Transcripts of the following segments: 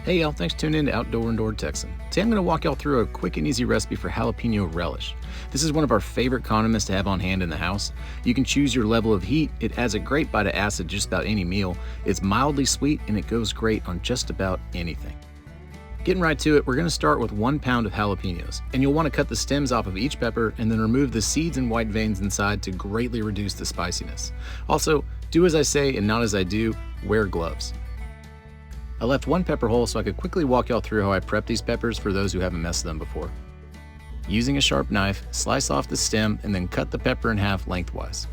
Hey y'all, thanks for tuning in to Outdoor Indoor Texan. Today I'm going to walk y'all through a quick and easy recipe for jalapeno relish. This is one of our favorite condiments to have on hand in the house. You can choose your level of heat. It adds a great bite of acid to just about any meal. It's mildly sweet and it goes great on just about anything. Getting right to it, we're going to start with 1 pound of jalapenos, and you'll want to cut the stems off of each pepper and then remove the seeds and white veins inside to greatly reduce the spiciness. Also, do as I say and not as I do, wear gloves. I left 1 pepper whole so I could quickly walk y'all through how I prep these peppers for those who haven't messed them before. Using a sharp knife, slice off the stem and then cut the pepper in half lengthwise.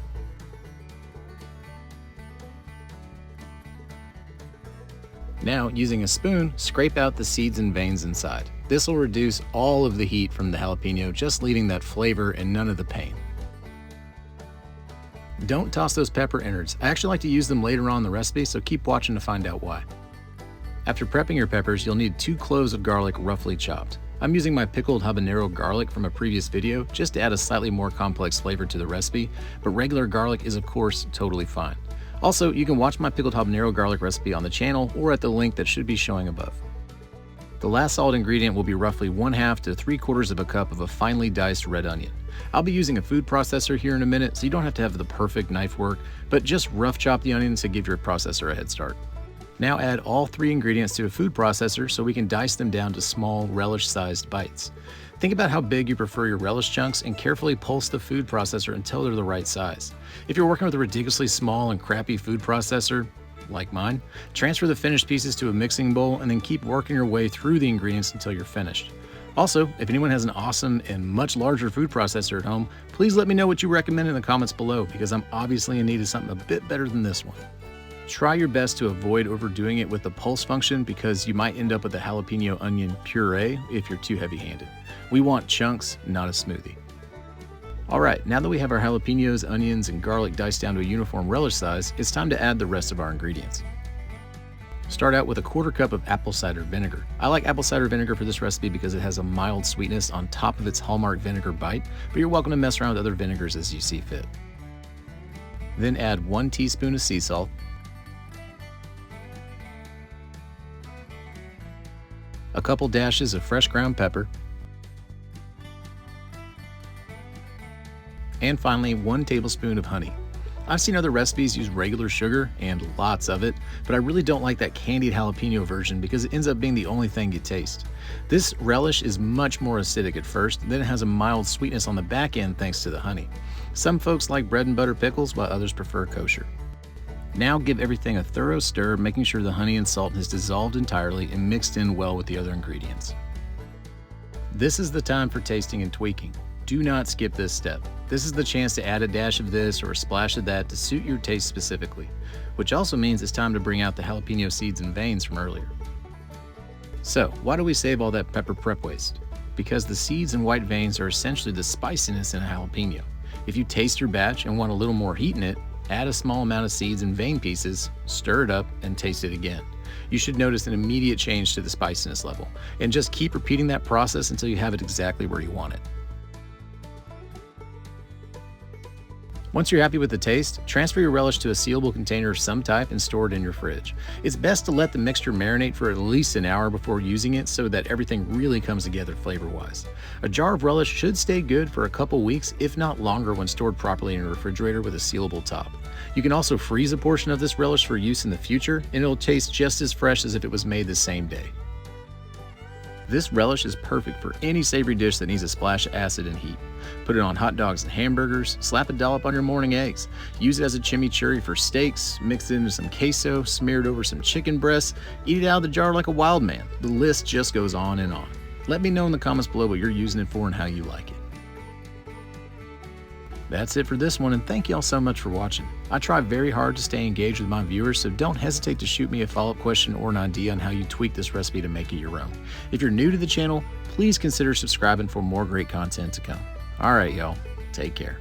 Now, using a spoon, scrape out the seeds and veins inside. This will reduce all of the heat from the jalapeno, just leaving that flavor and none of the pain. Don't toss those pepper innards. I actually like to use them later on in the recipe, so keep watching to find out why. After prepping your peppers, you'll need 2 cloves of garlic roughly chopped. I'm using my pickled habanero garlic from a previous video just to add a slightly more complex flavor to the recipe, but regular garlic is of course totally fine. Also, you can watch my pickled habanero garlic recipe on the channel or at the link that should be showing above. The last solid ingredient will be roughly 1/2 to 3/4 of a cup of a finely diced red onion. I'll be using a food processor here in a minute, so you don't have to have the perfect knife work, but just rough chop the onions to give your processor a head start. Now add all 3 ingredients to a food processor so we can dice them down to small, relish-sized bites. Think about how big you prefer your relish chunks and carefully pulse the food processor until they're the right size. If you're working with a ridiculously small and crappy food processor, like mine, transfer the finished pieces to a mixing bowl and then keep working your way through the ingredients until you're finished. Also, if anyone has an awesome and much larger food processor at home, please let me know what you recommend in the comments below, because I'm obviously in need of something a bit better than this one. Try your best to avoid overdoing it with the pulse function, because you might end up with a jalapeno onion puree if you're too heavy-handed. We want chunks, not a smoothie. Alright, now that we have our jalapenos, onions, and garlic diced down to a uniform relish size, it's time to add the rest of our ingredients. Start out with a 1/4 cup of apple cider vinegar. I like apple cider vinegar for this recipe because it has a mild sweetness on top of its hallmark vinegar bite, but you're welcome to mess around with other vinegars as you see fit. Then add 1 teaspoon of sea salt, a couple dashes of fresh ground pepper, and finally 1 tablespoon of honey. I've seen other recipes use regular sugar, and lots of it, but I really don't like that candied jalapeno version because it ends up being the only thing you taste. This relish is much more acidic at first, then it has a mild sweetness on the back end thanks to the honey. Some folks like bread and butter pickles, while others prefer kosher. Now give everything a thorough stir, making sure the honey and salt has dissolved entirely and mixed in well with the other ingredients. This is the time for tasting and tweaking. Do not skip this step. This is the chance to add a dash of this or a splash of that to suit your taste specifically, which also means it's time to bring out the jalapeno seeds and veins from earlier. So, why do we save all that pepper prep waste? Because the seeds and white veins are essentially the spiciness in a jalapeno. If you taste your batch and want a little more heat in it, add a small amount of seeds and vein pieces, stir it up, and taste it again. You should notice an immediate change to the spiciness level, and just keep repeating that process until you have it exactly where you want it. Once you're happy with the taste, transfer your relish to a sealable container of some type and store it in your fridge. It's best to let the mixture marinate for at least an hour before using it so that everything really comes together flavor-wise. A jar of relish should stay good for a couple weeks, if not longer, when stored properly in a refrigerator with a sealable top. You can also freeze a portion of this relish for use in the future, and it'll taste just as fresh as if it was made the same day. This relish is perfect for any savory dish that needs a splash of acid and heat. Put it on hot dogs and hamburgers, slap a dollop on your morning eggs. Use it as a chimichurri for steaks, mix it into some queso, smear it over some chicken breasts, eat it out of the jar like a wild man. The list just goes on and on. Let me know in the comments below what you're using it for and how you like it. That's it for this one, and thank y'all so much for watching. I try very hard to stay engaged with my viewers, so don't hesitate to shoot me a follow-up question or an idea on how you tweak this recipe to make it your own. If you're new to the channel, please consider subscribing for more great content to come. Alright y'all, take care.